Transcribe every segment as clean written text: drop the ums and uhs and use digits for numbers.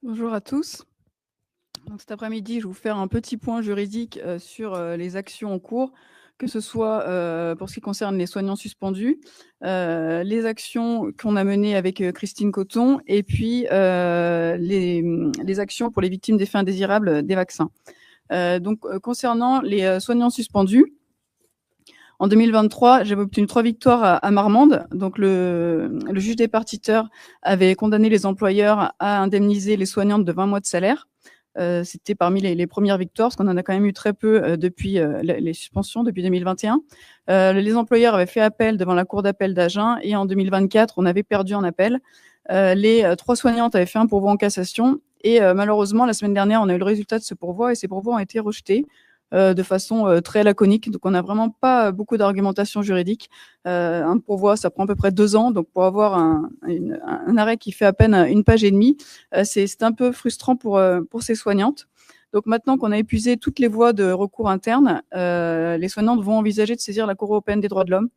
Bonjour à tous. Donc cet après-midi, je vais vous faire un petit point juridique, sur, les actions en cours, que ce soit, pour ce qui concerne les soignants suspendus, les actions qu'on a menées avec, Christine Coton et puis, les actions pour les victimes d'effets indésirables, des vaccins. Concernant les, soignants suspendus, en 2023, j'avais obtenu 3 victoires à Marmande. Donc le juge départiteur avait condamné les employeurs à indemniser les soignantes de 20 mois de salaire. C'était parmi les premières victoires, parce qu'on en a quand même eu très peu depuis les suspensions, depuis 2021. Les employeurs avaient fait appel devant la cour d'appel d'Agen et en 2024, on avait perdu en appel. Les 3 soignantes avaient fait un pourvoi en cassation et malheureusement, la semaine dernière, on a eu le résultat de ce pourvoi et ces pourvois ont été rejetés de façon très laconique. Donc, on n'a vraiment pas beaucoup d'argumentation juridique. Un pourvoi, ça prend à peu près 2 ans. Donc, pour avoir un arrêt qui fait à peine une page et demie, c'est un peu frustrant pour ces soignantes. Donc, maintenant qu'on a épuisé toutes les voies de recours interne, les soignantes vont envisager de saisir la Cour européenne des droits de l'homme.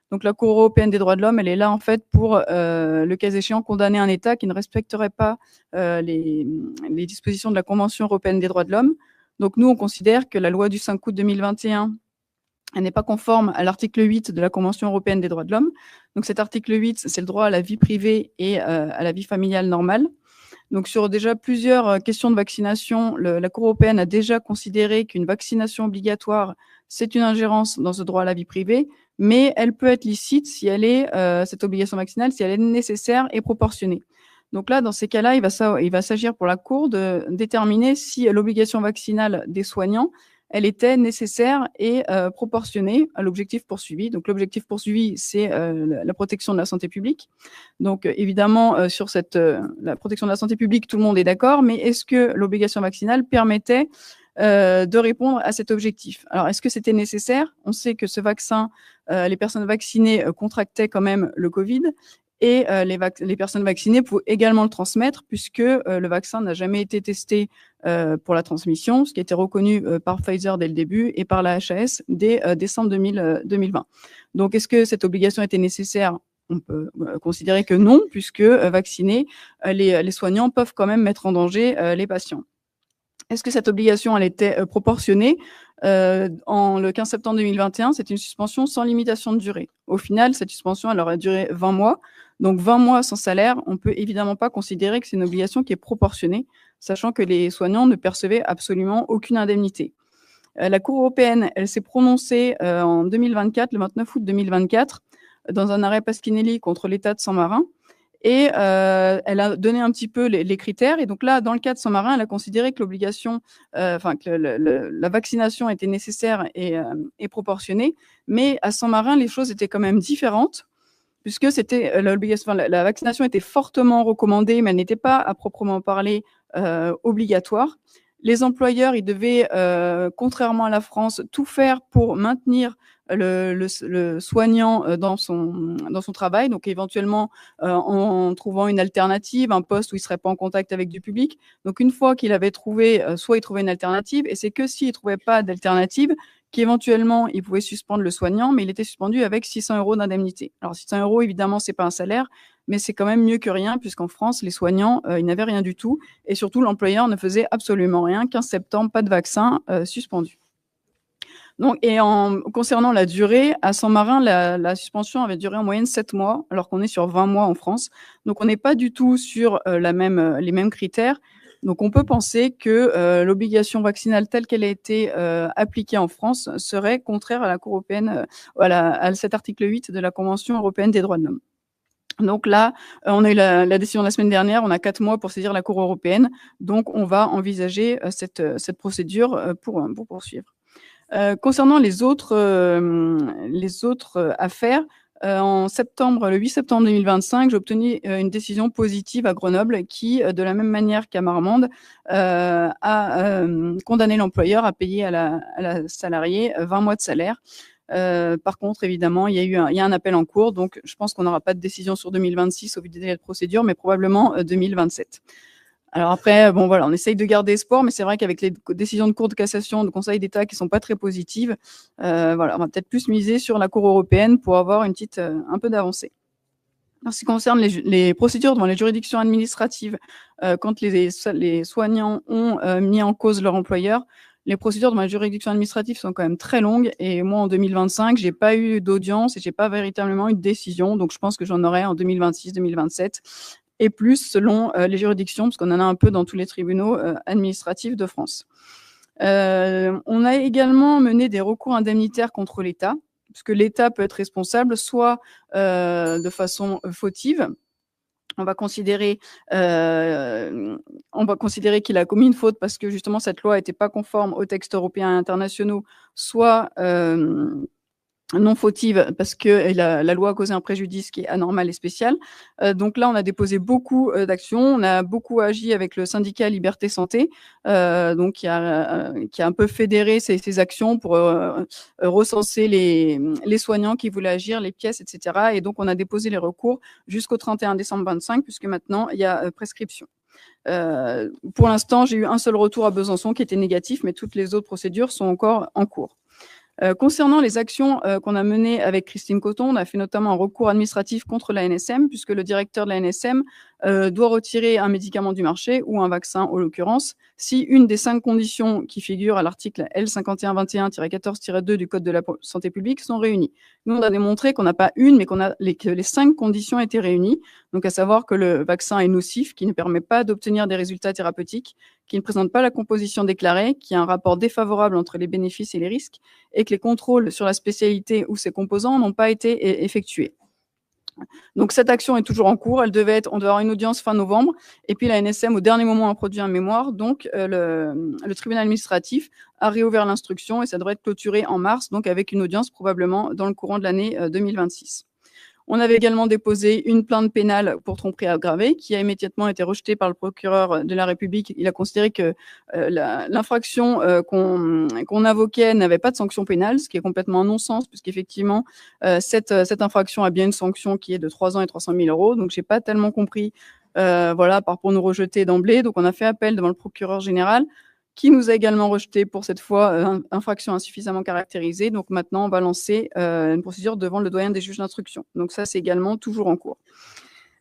Donc, la Cour européenne des droits de l'homme, elle est là en fait pour, le cas échéant, condamner un État qui ne respecterait pas les dispositions de la Convention européenne des droits de l'homme. Donc nous, on considère que la loi du 5 août 2021, elle n'est pas conforme à l'article 8 de la Convention européenne des droits de l'homme. Donc cet article 8, c'est le droit à la vie privée et à la vie familiale normale. Donc sur déjà plusieurs questions de vaccination, la Cour européenne a déjà considéré qu'une vaccination obligatoire, c'est une ingérence dans ce droit à la vie privée, mais elle peut être licite si elle est, cette obligation vaccinale, si elle est nécessaire et proportionnée. Donc là, dans ces cas-là, il va s'agir pour la Cour de déterminer si l'obligation vaccinale des soignants, elle était nécessaire et proportionnée à l'objectif poursuivi. Donc l'objectif poursuivi, c'est la protection de la santé publique. Donc évidemment, sur la protection de la santé publique, tout le monde est d'accord, mais est-ce que l'obligation vaccinale permettait de répondre à cet objectif? Alors, est-ce que c'était nécessaire? On sait que ce vaccin, les personnes vaccinées contractaient quand même le Covid et les personnes vaccinées pouvaient également le transmettre puisque le vaccin n'a jamais été testé pour la transmission, ce qui a été reconnu par Pfizer dès le début et par la HAS dès décembre 2020. Donc, est-ce que cette obligation était nécessaire? On peut considérer que non, puisque vaccinés, les soignants peuvent quand même mettre en danger les patients. Est-ce que cette obligation, elle était proportionnée? Le 15 septembre 2021, c'est une suspension sans limitation de durée. Au final, cette suspension, elle aurait duré 20 mois. Donc 20 mois sans salaire, on peut évidemment pas considérer que c'est une obligation qui est proportionnée, sachant que les soignants ne percevaient absolument aucune indemnité. La Cour européenne, elle s'est prononcée en 2024, le 29 août 2024, dans un arrêt Pasquinelli contre l'État de Saint-Marin. Et elle a donné un petit peu les critères. Et donc là, dans le cas de Saint-Marin, elle a considéré que l'obligation, que la vaccination était nécessaire et proportionnée. Mais à Saint-Marin, les choses étaient quand même différentes, puisque c'était l'obligation, la vaccination était fortement recommandée, mais elle n'était pas à proprement parler obligatoire. Les employeurs, ils devaient, contrairement à la France, tout faire pour maintenir le soignant dans son travail, donc éventuellement en trouvant une alternative, un poste où il ne serait pas en contact avec du public. Donc une fois qu'il avait trouvé, soit il trouvait une alternative, et c'est que s'il ne trouvait pas d'alternative, qu'éventuellement il pouvait suspendre le soignant, mais il était suspendu avec 600 € d'indemnité. Alors 600 €, évidemment, c'est pas un salaire, mais c'est quand même mieux que rien, puisqu'en France, les soignants, ils n'avaient rien du tout, et surtout l'employeur ne faisait absolument rien. 15 septembre, pas de vaccin, suspendu. Donc, concernant la durée, à Saint-Marin, la suspension avait duré en moyenne 7 mois, alors qu'on est sur 20 mois en France. Donc, on n'est pas du tout sur les mêmes critères. Donc, on peut penser que l'obligation vaccinale telle qu'elle a été appliquée en France serait contraire à la Cour européenne, à cet article 8 de la Convention européenne des droits de l'homme. Donc là, on a eu la décision de la semaine dernière, on a 4 mois pour saisir la Cour européenne. Donc, on va envisager cette procédure pour poursuivre. Concernant les autres affaires, le 8 septembre 2025, j'ai obtenu une décision positive à Grenoble qui, de la même manière qu'à Marmande, a condamné l'employeur à payer à la salariée 20 mois de salaire. Par contre, évidemment, il y a un appel en cours, donc je pense qu'on n'aura pas de décision sur 2026 au vu des délais de procédure, mais probablement 2027. Alors après, bon voilà, on essaye de garder espoir, mais c'est vrai qu'avec les décisions de Cour de cassation, de Conseil d'État qui sont pas très positives, voilà, on va peut-être plus miser sur la Cour européenne pour avoir un peu d'avancée. En ce qui concerne les procédures devant les juridictions administratives, quand les soignants ont mis en cause leur employeur. Les procédures dans ma juridiction administrative sont quand même très longues et moi, en 2025, j'ai pas eu d'audience et j'ai pas véritablement eu de décision. Donc, je pense que j'en aurai en 2026, 2027 et plus selon les juridictions, parce qu'on en a un peu dans tous les tribunaux administratifs de France. On a également mené des recours indemnitaires contre l'État, puisque l'État peut être responsable soit de façon fautive. On va considérer qu'il a commis une faute parce que justement cette loi n'était pas conforme aux textes européens et internationaux, soit non fautive parce que la loi a causé un préjudice qui est anormal et spécial. Donc là, on a déposé beaucoup d'actions. On a beaucoup agi avec le syndicat Liberté Santé, donc qui a un peu fédéré ces actions pour recenser les soignants qui voulaient agir, les pièces, etc. Et donc, on a déposé les recours jusqu'au 31 décembre 25, puisque maintenant, il y a prescription. Pour l'instant, j'ai eu un seul retour à Besançon qui était négatif, mais toutes les autres procédures sont encore en cours. Concernant les actions qu'on a menées avec Christine Coton, on a fait notamment un recours administratif contre l'ANSM, puisque le directeur de l'ANSM doit retirer un médicament du marché, ou un vaccin en l'occurrence, si une des 5 conditions qui figurent à l'article L5121-14-2 du Code de la santé publique sont réunies. Nous, on a démontré qu'on n'a pas une, mais que les 5 conditions étaient réunies, donc à savoir que le vaccin est nocif, qui ne permet pas d'obtenir des résultats thérapeutiques, qui ne présente pas la composition déclarée, qui a un rapport défavorable entre les bénéfices et les risques, et que les contrôles sur la spécialité ou ses composants n'ont pas été effectués. Donc cette action est toujours en cours. On devait avoir une audience fin novembre, et puis la NSM au dernier moment a produit un mémoire. Donc le tribunal administratif a réouvert l'instruction et ça devrait être clôturé en mars, donc avec une audience probablement dans le courant de l'année 2026. On avait également déposé une plainte pénale pour tromperie aggravée qui a immédiatement été rejetée par le procureur de la République. Il a considéré que l'infraction qu'on invoquait n'avait pas de sanction pénale, ce qui est complètement un non-sens, puisqu'effectivement, cette infraction a bien une sanction qui est de 3 ans et 300 000 euros. Donc, j'ai pas tellement compris, pour nous rejeter d'emblée. Donc, on a fait appel devant le procureur général, qui nous a également rejeté pour cette fois infraction insuffisamment caractérisée. Donc maintenant, on va lancer une procédure devant le doyen des juges d'instruction. Donc ça, c'est également toujours en cours.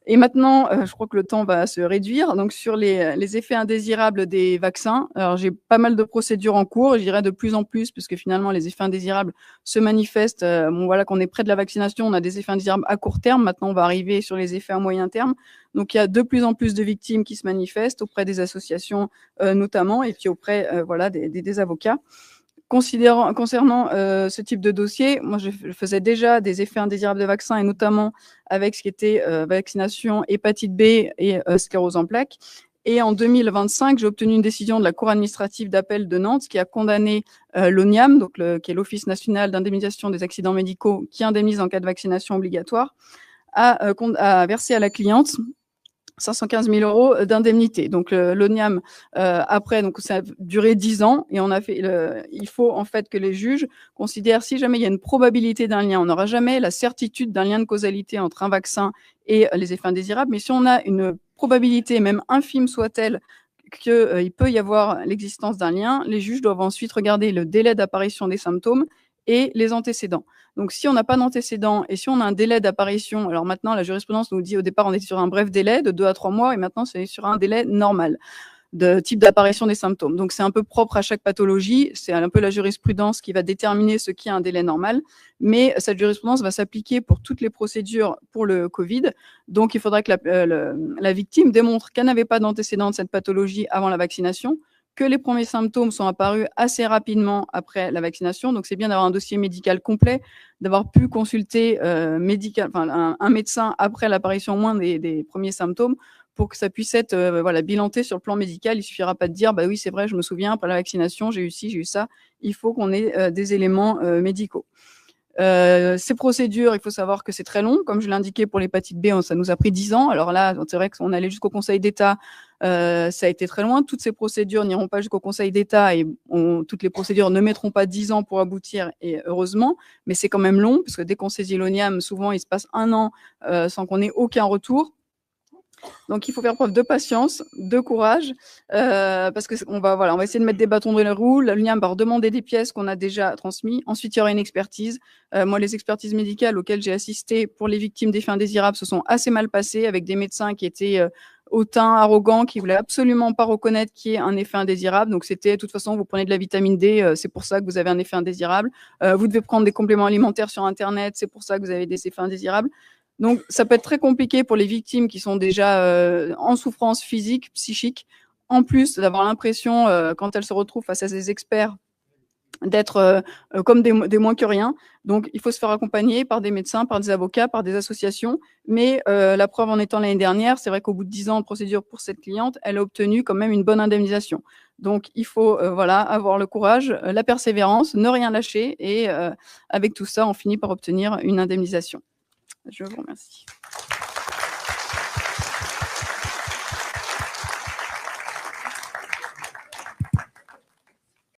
Et maintenant, je crois que le temps va se réduire. Donc sur les effets indésirables des vaccins, alors j'ai pas mal de procédures en cours, je dirais de plus en plus, puisque finalement les effets indésirables se manifestent. Voilà qu'on est près de la vaccination, on a des effets indésirables à court terme. Maintenant, on va arriver sur les effets à moyen terme. Donc il y a de plus en plus de victimes qui se manifestent auprès des associations notamment, et puis auprès des avocats. Concernant ce type de dossier, moi je faisais déjà des effets indésirables de vaccins, et notamment avec ce qui était vaccination hépatite B et sclérose en plaques. Et en 2025, j'ai obtenu une décision de la Cour administrative d'appel de Nantes qui a condamné l'ONIAM, donc qui est l'Office national d'indemnisation des accidents médicaux, qui indemnise en cas de vaccination obligatoire, à verser à la cliente 515 000 euros d'indemnité. Donc l'ONIAM, après, donc ça a duré 10 ans, et il faut en fait que les juges considèrent, si jamais il y a une probabilité d'un lien, on n'aura jamais la certitude d'un lien de causalité entre un vaccin et les effets indésirables, mais si on a une probabilité, même infime soit-elle, qu'il peut y avoir l'existence d'un lien, les juges doivent ensuite regarder le délai d'apparition des symptômes et les antécédents. Donc, si on n'a pas d'antécédents et si on a un délai d'apparition, alors maintenant, la jurisprudence nous dit, au départ, on était sur un bref délai de 2 à 3 mois, et maintenant, c'est sur un délai normal de type d'apparition des symptômes. Donc, c'est un peu propre à chaque pathologie. C'est un peu la jurisprudence qui va déterminer ce qui est un délai normal. Mais cette jurisprudence va s'appliquer pour toutes les procédures pour le Covid. Donc, il faudra que la victime démontre qu'elle n'avait pas d'antécédent de cette pathologie avant la vaccination, que les premiers symptômes sont apparus assez rapidement après la vaccination. Donc, c'est bien d'avoir un dossier médical complet, d'avoir pu consulter un médecin après l'apparition au moins des premiers symptômes, pour que ça puisse être bilanté sur le plan médical. Il suffira pas de dire oui, c'est vrai, je me souviens, après la vaccination, j'ai eu ci, j'ai eu ça. Il faut qu'on ait des éléments médicaux. Ces procédures, il faut savoir que c'est très long. Comme je l'indiquais pour l'hépatite B, ça nous a pris 10 ans. Alors là, c'est vrai qu'on allait jusqu'au Conseil d'État, ça a été très loin. Toutes ces procédures n'iront pas jusqu'au Conseil d'État, et toutes les procédures ne mettront pas 10 ans pour aboutir, et heureusement, mais c'est quand même long, parce que dès qu'on saisit l'ONIAM, souvent il se passe 1 an sans qu'on ait aucun retour. Donc, il faut faire preuve de patience, de courage, parce qu'on va essayer de mettre des bâtons dans les roues. L'UNIAM va redemander des pièces qu'on a déjà transmises. Ensuite, il y aura une expertise. Moi, les expertises médicales auxquelles j'ai assisté pour les victimes d'effets indésirables se sont assez mal passées, avec des médecins qui étaient hautain, arrogant, qui voulait absolument pas reconnaître qu'il y ait un effet indésirable. Donc c'était, de toute façon, vous prenez de la vitamine D, c'est pour ça que vous avez un effet indésirable. Vous devez prendre des compléments alimentaires sur Internet, c'est pour ça que vous avez des effets indésirables. Donc ça peut être très compliqué pour les victimes qui sont déjà en souffrance physique, psychique, en plus d'avoir l'impression, quand elles se retrouvent face à ces experts, d'être comme des moins que rien. Donc, il faut se faire accompagner par des médecins, par des avocats, par des associations. Mais la preuve en étant l'année dernière, c'est vrai qu'au bout de 10 ans de procédure pour cette cliente, elle a obtenu quand même une bonne indemnisation. Donc, il faut voilà, avoir le courage, la persévérance, ne rien lâcher. Et avec tout ça, on finit par obtenir une indemnisation. Je vous remercie.